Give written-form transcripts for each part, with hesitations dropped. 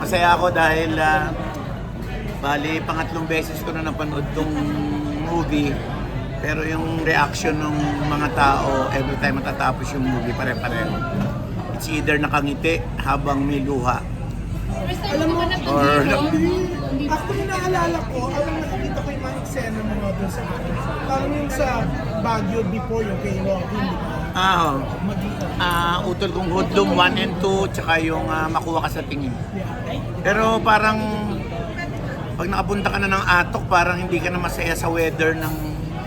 masaya ako dahil bali pangatlong beses ko na napanood tong movie. Pero yung reaction ng mga tao every time matatapos yung movie, pare-pareho. It's either nakangiti habang may luha. Alam mo, Or actually naalala ko, alam nakikita ko yung mga eksena mo doon sa akin. Parang yung sa Baguio before yung kay Robin, di ba? utol kong Hoodlum 1 and 2, tsaka yung Makuha Ka Sa Tingin. Yeah. Pero parang pag nakapunta ka na ng Atok, parang hindi ka na masaya sa weather ng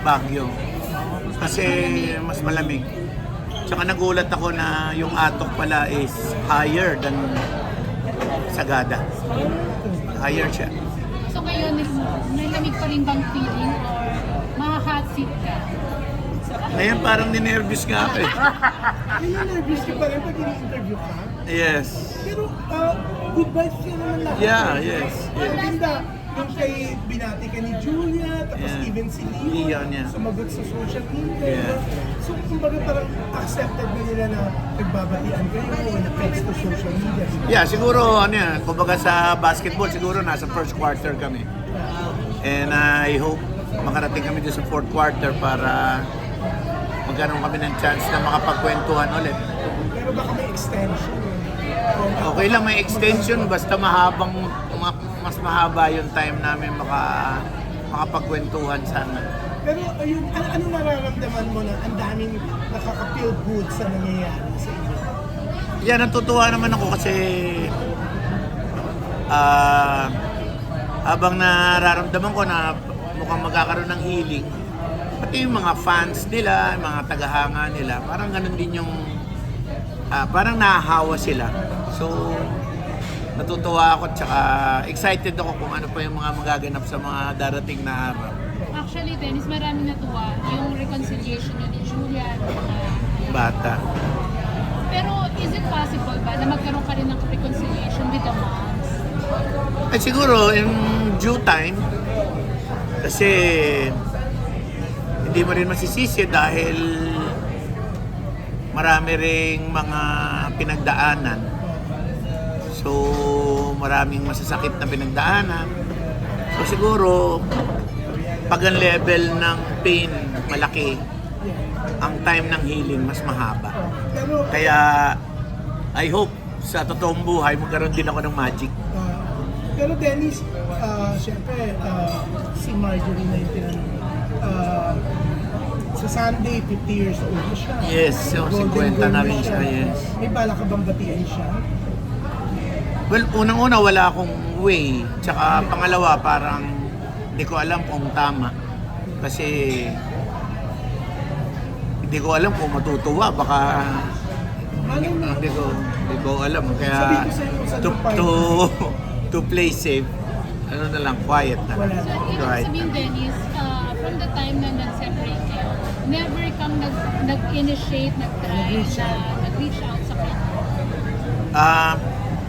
Baguio. Kasi mas malamig. Tsaka nagulat ako na yung Atok pala is higher than Sagada. Higher siya. So ngayon, may lamig pa rin bang feeling or maha-hot seat ka? Ngayon parang ninervous nga ako eh. Nervous ka pa rin pag ini-interview ka? Yes. Pero good vibes ka naman lahat. Yeah, yes. Maganda. Yung kay binati ka ni Julia, tapos Yeah. even si Leon, Leon, yeah. sumagot sa social media. Yeah. So kumbaga parang accepted na nila na nagbabatian kayo, nag-text to social media. Yeah, siguro ano yan, kumbaga sa basketball siguro nasa first quarter kami. And I hope makarating kami doon sa fourth quarter para magkaroon kami ng chance na makapagkwentuhan ulit. Pero baka may extension. Okay lang may extension basta mas mahaba yung time namin makapagkwentuhan sana. Pero ayun, ano nararamdaman mo na ang daming nakaka-feel good sa nangyayari sa inyo? Yeah, natutuwa naman ako kasi habang nararamdaman ko na mukhang magkakaroon ng healing, pati yung mga fans nila, yung mga tagahanga nila, parang ganun din yung parang nahahawa sila. So, natutuwa ako at saka excited ako kung ano pa yung mga magaganap sa mga darating na araw. Actually, Dennis, maraming natuwa yung reconciliation ni Julia at mga Bata. Pero is it possible ba na magkaroon ka rin ng reconciliation with the moms? Ay siguro, in due time, kasi hindi mo rin masisisi dahil marami ring mga pinagdaanan. So, maraming masasakit na pinagdaanan. So, siguro, pag ang level ng pain malaki, ang time ng healing mas mahaba. Pero, Kaya, I hope sa totoong buhay, magkaroon din ako ng magic. pero Dennis, syempre, si Marjorie na yung tinanong. Sa Sunday, 50 years old na siya. Yes, so Golden 50 girl na rin siya, yes. May bala ka bang batiin siya? Well, unang-una wala akong way. Tsaka pangalawa, parang hindi ko alam kung tama. Kasi hindi ko alam kung matutuwa. Baka hindi ko alam. Kaya to play safe, ano na lang, quiet na. Wala na. So, ibig Right. sabihin, Dennis, from the time na nag-separate kayo, never kang nag-initiate, nag-try, nag-reach out sa kanya?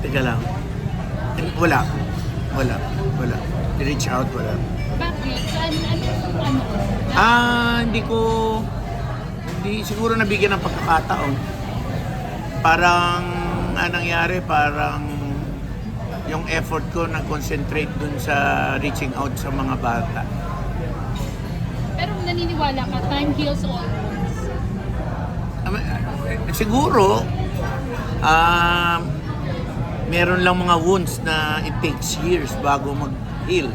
Teka lang. Wala. I-reach out, wala. Bakit? Ano? Hindi siguro nabigyan ng pagkakataon. Parang, nangyari, parang yung effort ko nag-concentrate dun sa reaching out sa mga bata. Pero naniniwala ka, time heals all wounds. Siguro, meron lang mga wounds na it takes years bago mag-heal.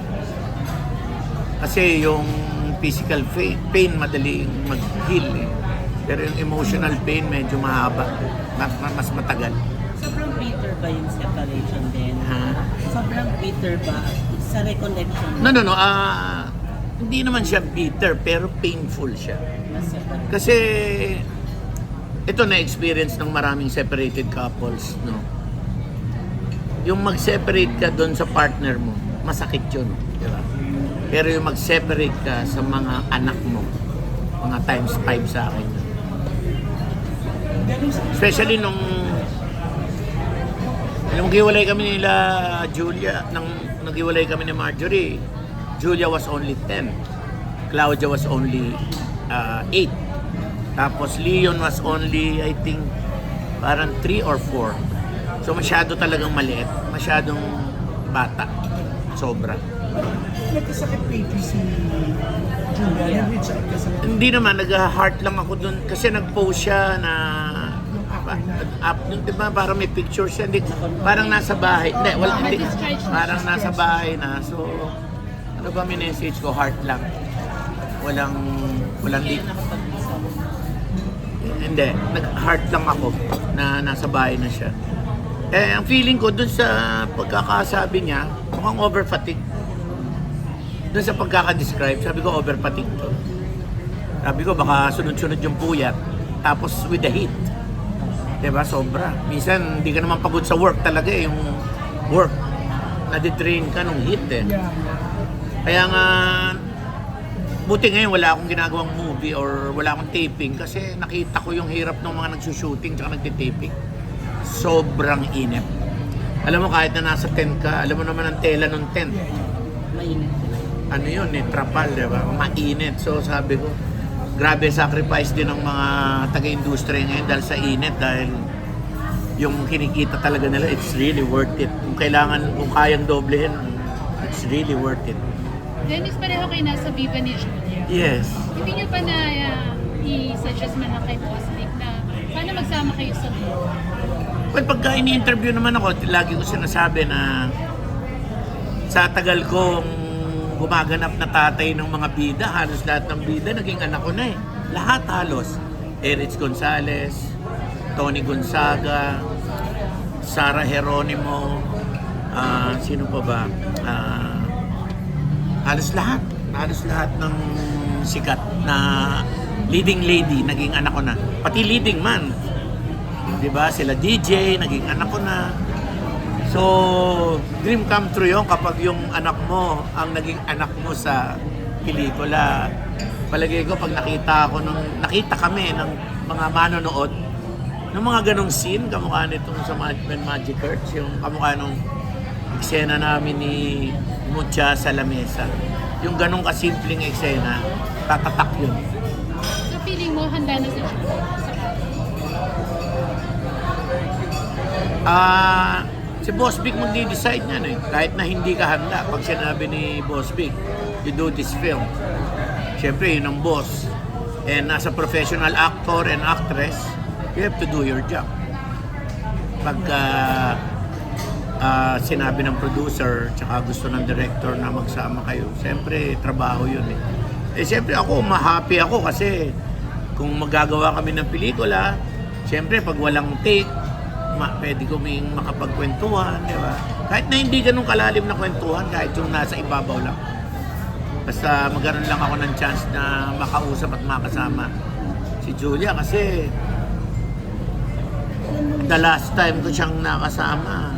Kasi yung physical pain madaling mag-heal eh. Pero yung emotional pain medyo mahaba, mas matagal. Sobrang bitter ba yung separation din? Sobrang bitter ba sa reconnection? No. Hindi naman siya bitter pero painful siya. Kasi ito na-experience ng maraming separated couples, no? Yung mag-separate ka doon sa partner mo, masakit yun, di ba? Pero yung mag-separate ka sa mga anak mo, mga times 5 sa akin. Especially nung naghiwalay kami nila Julia, naghiwalay kami ni Marjorie, Julia was only 10. Claudia was only 8. Tapos Leon was only, I think, parang 3 or 4. So So masyado talagang maliit, masyadong bata, sobra. Nagkasakit baby si Julia, Richard, kasakit. Hindi naman, nag-heart lang ako dun kasi nag-post siya na di ba parang may picture siya, hindi, parang nasa bahay, hindi, hindi, parang nasa bahay na, so ano ba message ko, heart lang, walang hindi, nag-heart lang ako na nasa bahay na siya. Ang feeling ko dun sa pagkakasabi niya, mukhang over fatigue. Dun sa pagkaka-describe, sabi ko over fatigue to. Sabi ko baka sunod-sunod yung puyat, tapos with the heat. Diba? Sobra. Minsan, hindi ka naman pagod sa work talaga yung work. Nadidrain ka nung heat eh. Kaya nga, buti ngayon wala akong ginagawang movie or wala akong taping kasi nakita ko yung hirap ng mga nagsushooting tsaka nagtitaping. Sobrang init. Alam mo, kahit na nasa tent ka, alam mo naman ang tela ng tent. Mainit. Ano yun eh, trapal, diba? Mainit. So sabi ko, grabe sacrifice din ng mga taga-industriya ngayon dahil sa init, dahil yung kinikita talaga nila, it's really worth it. Kung kayang doblehin, it's really worth it. Dennis, pareho kayo nasa Viva ni Julia. Yes. Hindi nyo pa na i-suggest man lang kay Boss Vic na paano magsama kayo sa Viva? Well, pagka ini-interview naman ako, lagi ko sinasabi na sa tagal kong gumaganap na tatay ng mga bida, halos lahat ng bida naging anak ko na eh. Lahat halos. Erich Gonzalez, Tony Gonzaga, Sara Geronimo, sino pa ba? Halos lahat ng sikat na leading lady naging anak ko na. Pati leading man. 'Di ba? Sila DJ naging anak ko na. So, dream come true yun kapag yung anak mo ang naging anak mo sa pelikula. Palagay ko pag nakita kami ng mga manonood ng mga ganong scene, kamukha nitong sa When Magic Hurts, yung kamukha nung eksena namin ni Mucha sa lamesa. Yung ganong kasimpleng eksena, tatatak yun. So feeling mo handa na si Julia? Si Boss Big magdi-decide niyan eh. Kahit na hindi ka handa, pag sinabi ni Boss Big, you do this film. Siyempre, yun ang boss. And as a professional actor and actress, you have to do your job. Pagka sinabi ng producer, tsaka gusto ng director na magsama kayo, siyempre, trabaho yun eh. Siyempre ako, ma-happy ako kasi kung magagawa kami ng pelikula, siyempre, pag walang take, pwede kaming makapagkwentuhan, di ba? Kahit na hindi ganun kalalim na kwentuhan, kahit yung nasa ibabaw lang. Basta magkaroon lang ako ng chance na makausap at makasama si Julia kasi the last time ko siyang nakasama,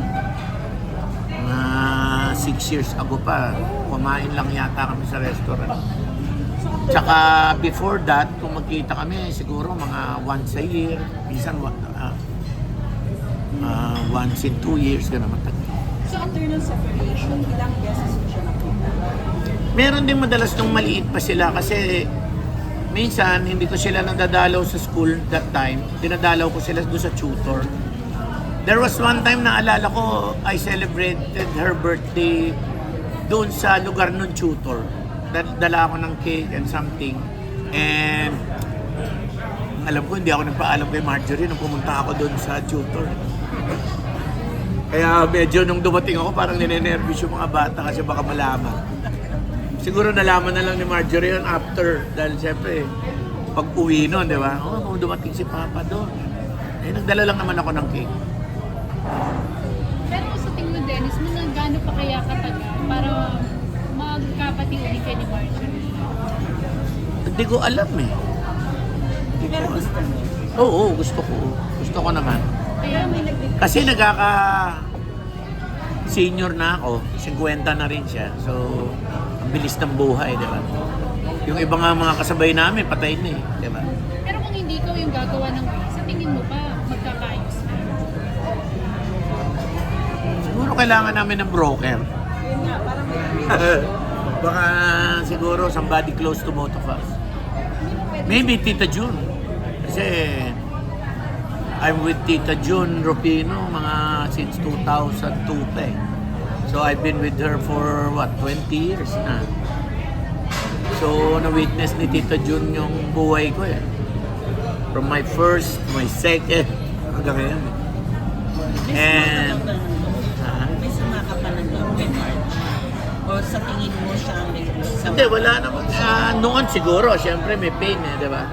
6 years ago pa, kumain lang yata kami sa restaurant. Tsaka before that, kung magkita kami, siguro mga once a year, minsan once in 2 years, gano'n matagal. So after ng separation, ilang beses mo siya nakita? Meron din madalas nung maliit pa sila kasi minsan hindi ko sila nadadalaw sa school that time. Dinadalaw ko sila doon sa tutor. There was one time na alala ko, I celebrated her birthday doon sa lugar ng tutor. Dala ako ng cake and something. And alam ko, hindi ako nagpaalam kay Marjorie nung pumunta ako doon sa tutor. Kaya medyo nung dumating ako, parang ninenervous yung mga bata kasi baka malaman. Siguro nalaman na lang ni Marjorie yun after. Dahil siyempre, pag uwi nun, di ba? Oh, dumating si Papa doon. Nagdala lang naman ako ng cake. Pero sa tingin mo, Dennis, mga gaano pa kaya katagal para magkapati-uli kayo ni Marjorie? Hindi ko alam eh. Pero gusto mo? Oo, gusto ko. Gusto ko naman. Kaya may Kasi senior na ako, 50 na rin siya. So, ang bilis ng buhay, di ba? Yung iba nga mga kasabay namin, patay na eh, di ba? Pero kung hindi ikaw yung gagawa ng way, sa tingin mo pa, magkakaayos na? Siguro kailangan namin ng broker. Yun nga, parang Baka siguro somebody close to both of us. Maybe Tita June. Kasi I'm with Tita June Rupino mga since 2002 pa eh. So I've been with her for 20 years na. So na-witness ni Tita June yung buhay ko eh. From my first, my second, hanggang ngayon. And May sama ka pa ng love kay Mark? O sa tingin mo siya may sama? hindi, wala naman. Noon siguro, syempre may pain eh, di ba?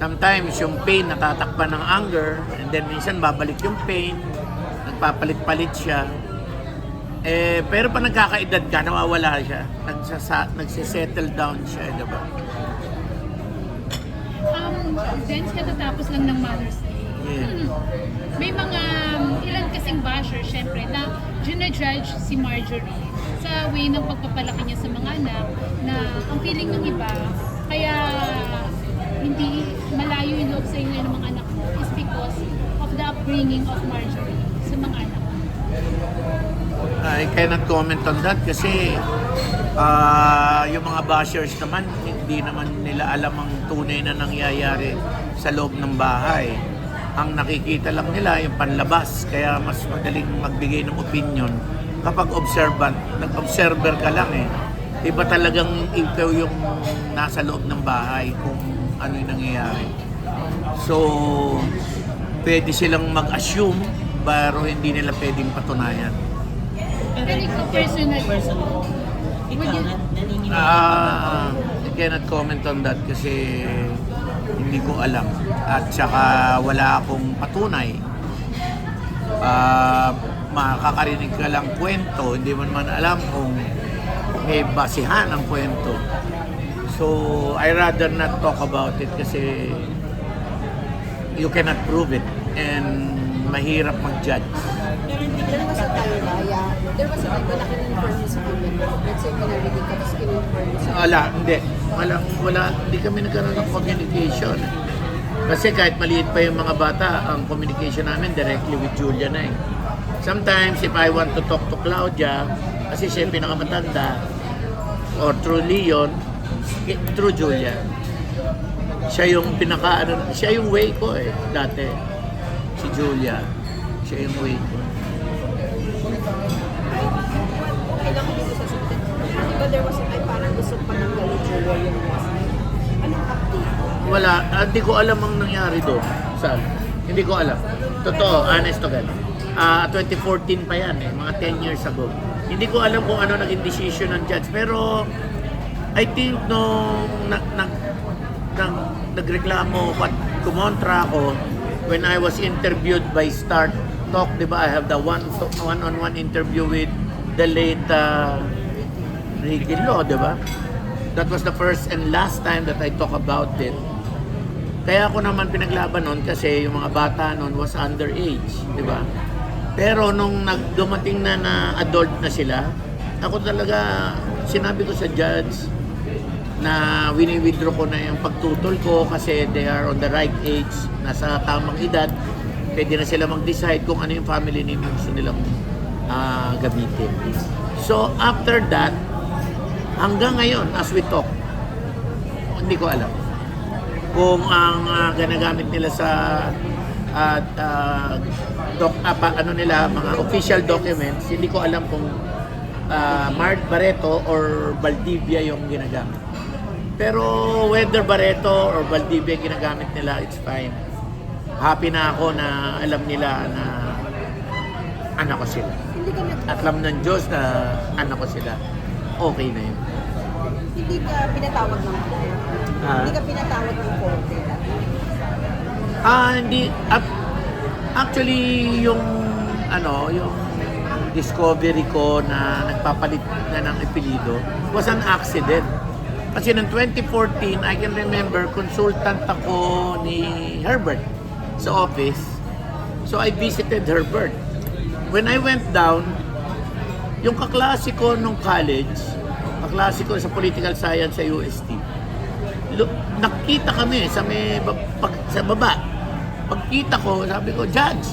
Sometimes yung pain natatakpan ng anger, and then minsan babalik yung pain, nagpapalit-palit siya. Eh, pero pa nagkakaedad ka, nawawala siya. Nagsisettle down siya, di ba? Since katatapos lang ng Mother's Day, Yeah. may mga ilan kasing basher, syempre, na ginajudge si Marjorie sa way ng pagpapalaki niya sa mga anak, na ang feeling ng iba, kaya hindi malayo yung loob sa inyo ng mga anak mo is because of the upbringing of Marjorie sa mga anak mo. I cannot comment on that kasi yung mga bashers naman, hindi naman nila alam ang tunay na nangyayari sa loob ng bahay. Ang nakikita lang nila yung panlabas, kaya mas madaling magbigay ng opinion kapag nag-observer ka lang eh. Iba talagang ikaw yung nasa loob ng bahay kung ano yung nangyayari. So, pwede silang mag-assume pero hindi nila pwedeng patunayan. Pero ikaw personally, Ikaw, Would you- naniniwala I cannot comment on that kasi hindi ko alam. At saka wala akong patunay. Makakarinig ka lang kwento, hindi mo naman alam kung may basihan ang kwento. So, I rather not talk about it kasi you cannot prove it and mahirap mag-judge. Pero hindi ka There was a time na, there was a time na nakin-inform mo sa kanya. Let's say, pinarinig ka, tapos in-inform mo sa Wala, hindi kami nagkaroon ng communication. Kasi kahit maliit pa yung mga bata, ang communication namin directly with Julia na eh. Sometimes, if I want to talk to Claudia, kasi siya yung pinakamatanda, or through Leon, through Julia. Siya yung siya yung way ko eh, dati. Si Julia. Siya yung way ko. kailangan dito sa sabitin. Diba there was a time parang gusto pa ng Julia yung boss. Anong update? Wala, hindi ko alam ang nangyari doon. Saan? Hindi ko alam. Totoo, honest to God. 2014 pa yan eh, mga 10 years ago. Hindi ko alam kung ano naging decision ng judge. Pero, I think nung nagreklamo at kumontra ako, when I was interviewed by Start Talk, di ba? I have the one-on-one interview with the late Ricky Lo, di ba? That was the first and last time that I talk about it. Kaya ako naman pinaglaban nun kasi yung mga bata nun was underage, di ba? Pero nung dumating na adult na sila, ako talaga sinabi ko sa judge na wini-withdraw ko na yung pagtutol ko kasi they are on the right age, nasa tamang edad, pwede na sila mag-decide kung ano yung family name yung gusto nilang gamitin. So after that, hanggang ngayon, as we talk, hindi ko alam kung ang ginagamit nila sa mga official documents, hindi ko alam kung Mark Barreto or Valdivia yung ginagamit. Pero whether Barreto or Valdivia yung ginagamit nila, it's fine. Happy na ako na alam nila na anak ko sila. Hindi ka At alam ng Diyos na anak ko sila. Okay na yun. hindi ka pinatawag ng court. Hindi ka pinatawag ng court. Hindi. Actually, yung discovery ko na nagpapalit na ng apelido was an accident. Kasi noong 2014, I can remember, consultant ako ni Herbert sa office. So I visited Herbert. When I went down, yung kaklase ko nung college, kaklase ko sa political science sa UST, nakita kami sa sa baba. Pagkita ko, sabi ko, Judge,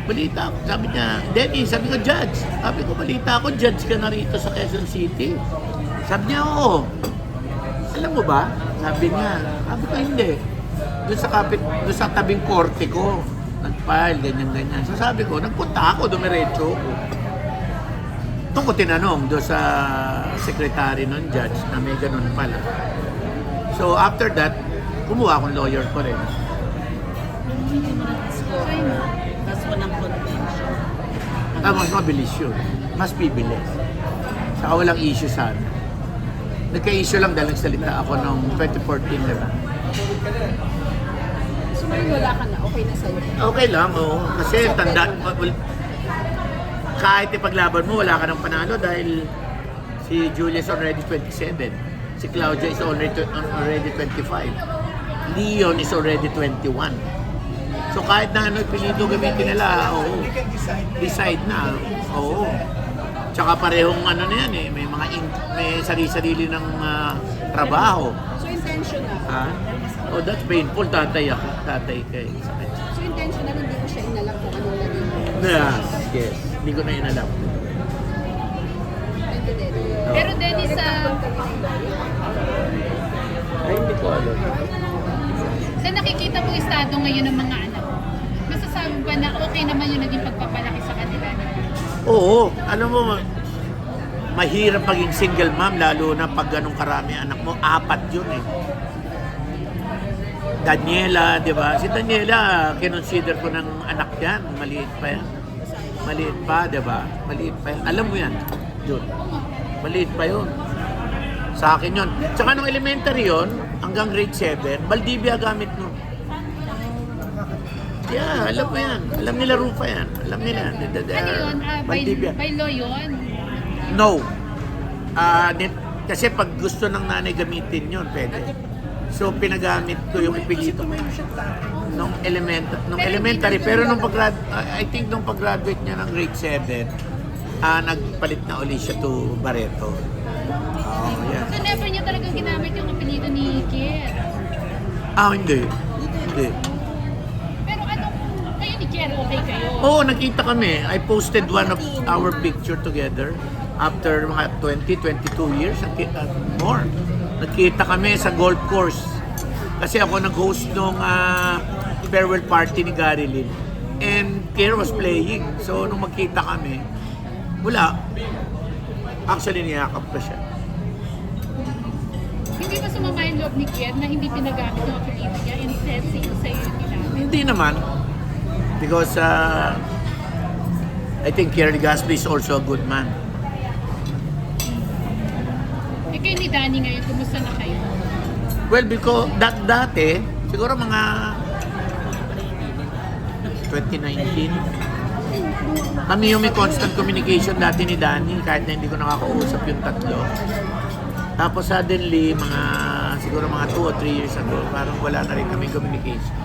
balita ako. Sabi niya, Denny, sabi ko, Judge. Sabi ko, balita ako, Judge ka na rito sa Quezon City. Sabi niya, oo. Alam mo ba? Sabi niya, sabi ko, hindi. doon sa tabing korte ko. Nag-file, ganyan-ganyan. So sabi ko, nagpunta ako, dumiretso ako. Doon ko tinanong doon sa secretary ng judge na may ganun pala. So after that, kumuha akong lawyer ko rin. Tapos walang contention. Mas mabilis yun. Mas bibilis. Saka walang issue sana. Nagka-issue lang dahil nagsalita ako noong 2014, diba? So ngayon wala ka na, okay na sa'yo. Okay lang, oo. Kasi tanda, kahit ipaglaban mo, wala ka ng panalo dahil si Julia is already 27. Si Claudia is already 25. Leon is already 21. So kahit na ano pinito gamitin nila, oo. You can Decide na, oo. Tsaka parehong ano na yan eh, may sarili-sarili ng trabaho. So intentional. Ha? Oh, that's painful. Tatay ako. Tatay kay sakit. So intentional, hindi mo siya inalak kung anong naging. Yes. Hindi ko na inalam. Thank you, Daddy. Pero Dennis, Ay, hindi ko alam. sa nakikita mong estado ngayon ng mga anak, masasabi ba na okay naman yung naging pagpapalaki sa kanila? Oo. Alam mo, mahirap maging single mom, lalo na pag ganun karami anak mo. 4 yun eh. Daniela, di ba? Si Daniela, kinonsider ko ng anak yan. Maliit pa yan. Maliit pa, di ba? Maliit pa yan. Alam mo yan, Jun. Maliit pa yun. Sa akin yun. Tsaka nung elementary yun, hanggang grade 7, Valdivia gamit nun. Yeah, alam mo yan. Alam nila Rufa yan. Alam nila. Ano yun? Valdivia. By law yun? No. Kasi pag gusto ng nanay gamitin yun, pwede. So pinagamit ko yung ipilito nung elementary. Pero nung I think nung pag-graduate niya ng grade 7, nagpalit na uli siya to Barreto. Oh, yeah. So never niya talagang ginamit yung apelido ni Kier. Hindi. Hindi. Pero anong, kayo ni Kier, okay kayo? Oo, nakita kami. I posted one of our picture together after mga 22 years more. Nagkita kami sa golf course. Kasi ako nag-host nung farewell party ni Gary Lynn. And Kier was playing. So nung magkita kami, wala. Actually, niyakap pa siya. Hindi ba sumama yung loob ni Kier na hindi pinagamit yung apelido niya instead sa'yo yung ginamit? Hindi naman. Because I think Kier Gaspi is also a good man. Kayo ni Danny ngayon, kumusta na kayo? Well, because dati, siguro mga 2019, kami yung may constant communication dati ni Danny, kahit na hindi ko nakakausap yung tatlo. Tapos suddenly, siguro mga 2 or 3 years ago, parang wala na rin kami communication.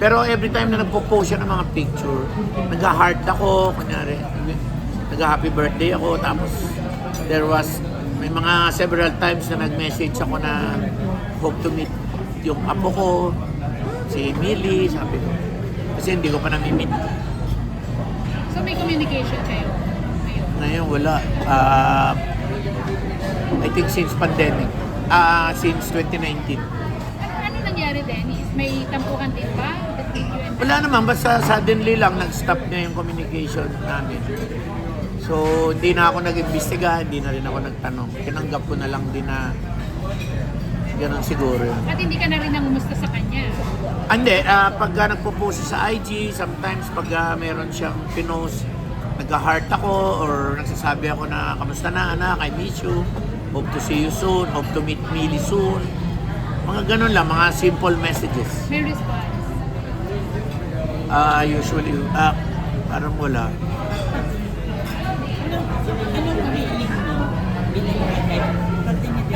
Pero every time na nagpo-post siya ng mga picture, nag-heart ako, kunyari, nag-happy birthday ako, tapos may mga several times na nag-message ako na hope to meet yung apo ko, si Millie, sabi ko. Kasi hindi ko pa nami-meet. So may communication kayo ngayon? Ngayon wala. I think since pandemic. Since 2019. Ano nangyari, Dennis? May tampuhan din ba? Wala naman, basta suddenly lang nag-stop na yung communication namin. So, hindi na ako nag-imbestiga, hindi na rin ako nagtanong. Tinanggap ko na lang din na gano'n siguro yun. At hindi ka na rin nangumusta sa kanya? Hindi, pag nagpo-post sa IG, sometimes pag meron siyang pinost, nag-heart ako or nagsasabi ako na kamusta na anak, I miss you, hope to see you soon, hope to meet Millie soon. Mga gano'n lang, mga simple messages. May response? Usually, parang wala. Anong feeling mo bilang continuity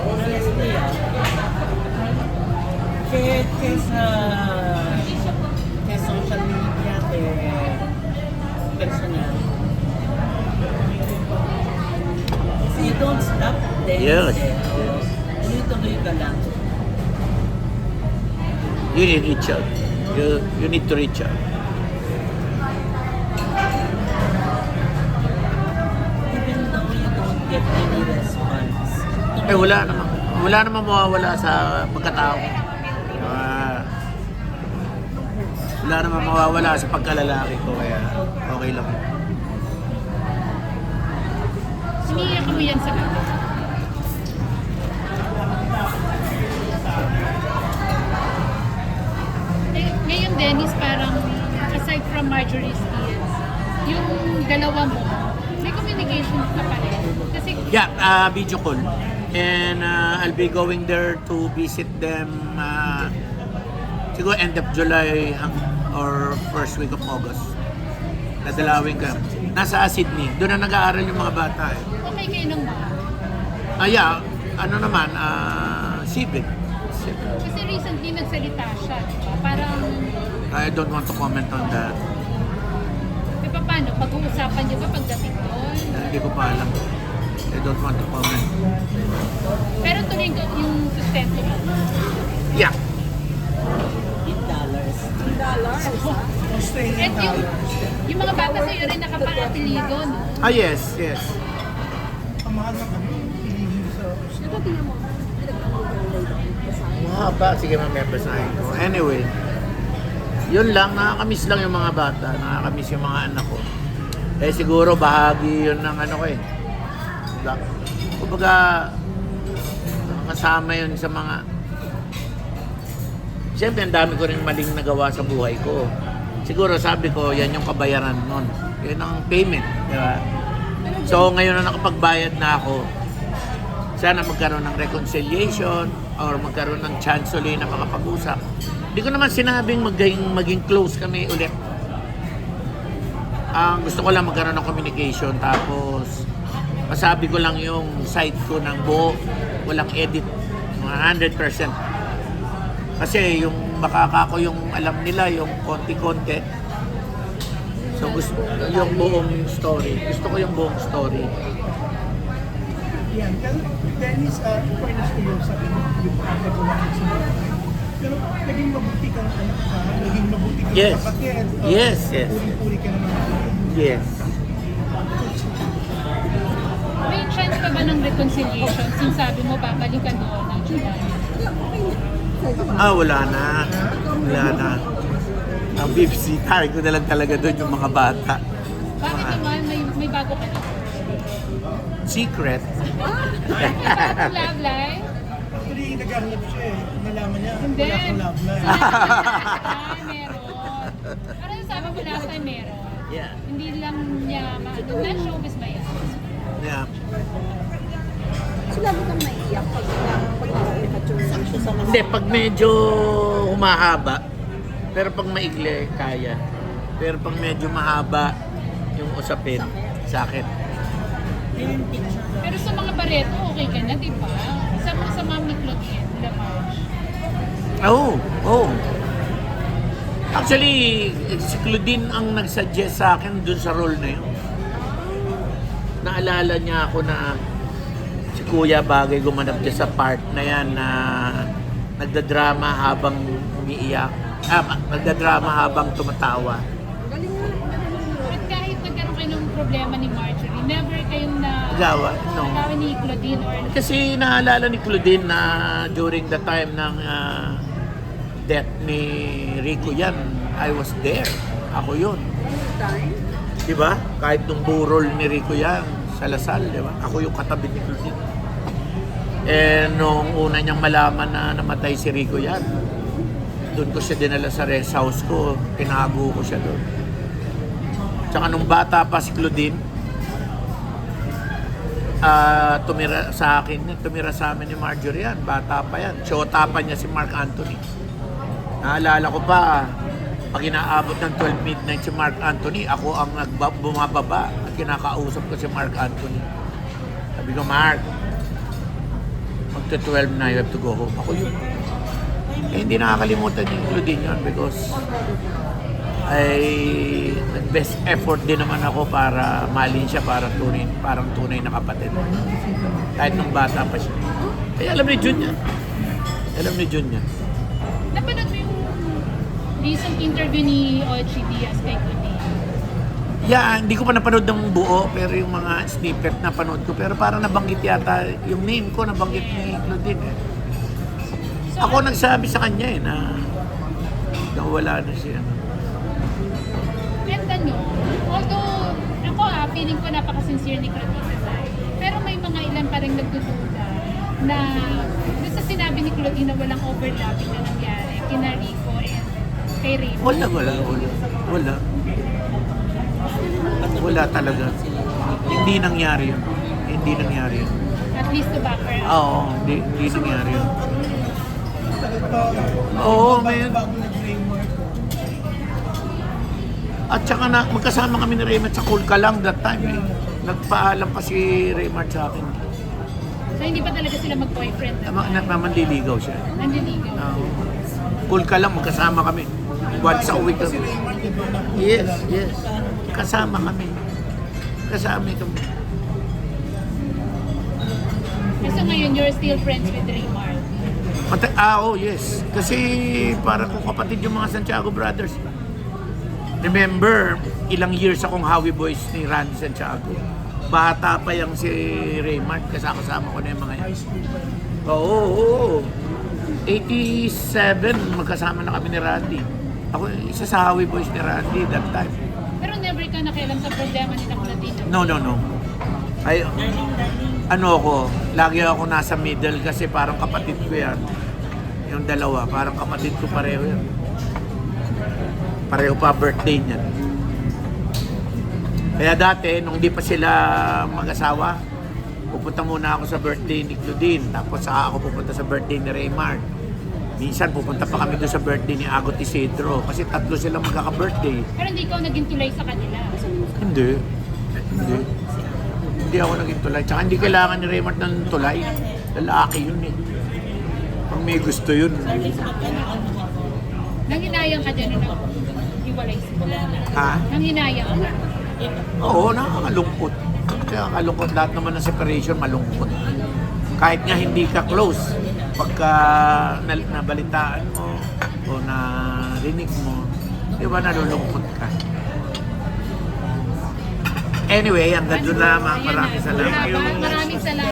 honestly, kesa social media, personal. Kasi you don't stop there. Yes. Tuloy-tuloy ka lang. You need reach out. You need to reach out. Even though you don't get any response. Wala naman. Wala namang mawawala sa pagkatao. Wala namang mawawala sa pagkalalaki ko, kaya okay lang. Siniyak mo yan sa gabi. Ngayon, Dennis, parang aside from Marjorie's kids, yung dalawa mo, may communication ka pa rin. Kasi, Yeah, video call. And I'll be going there to visit them siguro end of July or first week of August. Nadalawin ka. Nasa Sydney. Doon na nag-aaral yung mga bata eh. okay kayo ng mga. Yeah, ano naman, civic. Kasi recently nagsalita siya, di ba? Parang, I don't want to comment on that. e paano? Pag-uusapan niyo ba pagdating doon? Hindi ko pa alam. I don't want to comment. Pero tuloy yung sustento mo. Yeah. $10, ha? At yung mga bata sa'yo rin nakapangatiligo, no? Yes, yes. Ang mahal ng ano, pilihin sa... Ito, tingnan mo. Mahaba. Sige, mamaya basahin ko. Anyway, yun lang. Nakakamiss lang yung mga bata. Nakakamiss yung mga anak ko. Eh siguro bahagi yun ng ano ko eh. Kumbaga, kasama yun sa mga... Siyempre, ang dami ko rin maling nagawa sa buhay ko. Siguro sabi ko, yan yung kabayaran nun. Yan ang payment. Di ba? So, ngayon na nakapagbayad na ako, sana magkaroon ng reconciliation or magkaroon ng chance ulit na makapag-usap. Hindi ko naman sinabing maging close kami ulit. Ang gusto ko lang magkaroon ng communication, tapos masabi ko lang yung side ko ng buo, walang edit, 100%. Kasi yung makaka ko yung alam nila, yung konti-konti. So gusto yung buong story. Gusto ko yung buong story. Yan. Pero Dennis, fairness to you sa yung pagkagawa mo sa mga. Pero naging mabuti kang anak ka, naging mabuti kang Yes. kapatid. Yes, yes. Puri-puri ka naman. Yes. May chance pa ba ng reconciliation? Since sabi mo, babalikan doon ng July. Wala na. Wala na. Ang BBC, target ko na lang talaga doon yung mga bata. Bakit naman? May bago ka na? Secret. May bagong love life? Actually, naghahanap siya eh. Nalaman niya, Hindi. wala akong love life. Meron. Parang sabi mo last time meron. Yeah. Hindi lang niya maano. Not showbiz ba yan? Yeah. So, lalo kang maiiyak pag naka-immature siya sa mga... Hindi, pag medyo humahaba, pero pag maigli, kaya. Pero pag medyo mahaba yung usapin, sakit. Pero sa mga bareto, okay ka na, di ba? Sa Mami Claudine, La Marge. Oh. Actually, si Claudine ang nag-suggest sa akin dun sa role na yun. Naalala niya ako na si Kuya bagay gumanap niya sa part na yan na nagdadrama habang umiiyak. Nagdadrama habang tumatawa. At kahit nagkaroon kayo ng problema ni Marjorie, never kayong Gawa? No. nagawa ni Claudine or Kasi naalala ni Claudine na during the time ng death ni Rico yan, I was there. Ako yun. time. Diba? Kahit nung burol ni Rico yan sa Lasal, diba? Ako yung katabi ni Claudine. Nung una niyang malaman na namatay si Rico yan, doon ko siya dinala sa rest house ko, tinago ko siya doon. Tsaka nung bata pa si Claudine, tumira sa amin ni Marjorie yan, bata pa yan. Tsota pa niya si Mark Anthony. Naalala ko pa, pag inaabot ng 12 midnight si Mark Anthony, ako ang bumababa at kinakausap ko si Mark Anthony. Sabi ko, Mark, magta-12 na, you have to go home. Ako yun. Hindi nakakalimutan yung Claudine yun because nag-best effort din naman ako para malin siya parang tunay na kapatid. Kahit nung bata pa siya. Alam ni Jun yan. Napanood mo yung recent interview ni Ochi Diaz kay Claudine? Yeah, hindi ko pa napanood ng buo, pero yung mga snippet na panood ko. Pero parang nabanggit yata, yung name ko nabanggit ni Claudine eh. So, Ako nagsabi sa kanya eh na wala na siya. and ano, although ako feeling ko napaka-sincere ni Claudine Tay, pero may mga ilan pa rin nagdududa na doon sa sinabi ni Claudine na walang overlapping na nangyari kina Rico and kay Raymond. Wala talaga. Hindi nangyari yun. At least to back her up. Oo, hindi nangyari yun. Oo, man. Bago nag-Raymart. At saka na, magkasama kami ni Raymart sa Cool Ka Lang that time eh. Nagpaalam pa si Raymart sa akin. So hindi pa talaga sila mag-boyfriend. Mamandiligaw siya. Nanliligaw. Cool Ka Lang, magkasama kami. Once a week Kasi kami. Raymart, di ba? Yes. Kasama kami. So ngayon, you're still friends with Raymart. Oh yes. Kasi para kung kapatid yung mga Santiago Brothers. Remember, ilang years akong Howie Boys ni Randy Santiago. Bata pa yung si Raymart, kasama ko na yung mga yan. Oo. 87, magkasama na kami ni Randy. Ako isa sa Howie Boys ni Randy that time. Pero never ka nakialam sa problema ni Claudine. No. Ay, lagi ako nasa middle kasi parang kapatid ko yan. Yung dalawa, parang kapatid ko pareho yan. Pareho pa birthday niyan. Kaya dati, nung di pa sila mag-asawa, pupunta muna ako sa birthday ni Claudine, tapos saka ako pupunta sa birthday ni Raymart. Minsan pupunta pa kami doon sa birthday ni Agot Isidro kasi tatlo silang magkaka-birthday. Pero hindi ikaw naging tulay sa kanila. Hindi ako naging tulay. Tsaka hindi kailangan ni Raymart ng tulay. Lalaki yun eh. Pag may gusto yun. Nanghinayang ka dyan nung hiwalay sila. Ha? Nanghinayang ka. Oo, nakakalungkot. Nakakalungkot. Lahat naman ng separation, malungkot. Kahit nga hindi ka close, pagka nabalitaan mo o narinig mo, di ba nalulungkot ka? Anyway, hanggang doon lamang. Maraming salamat. Maraming salamat.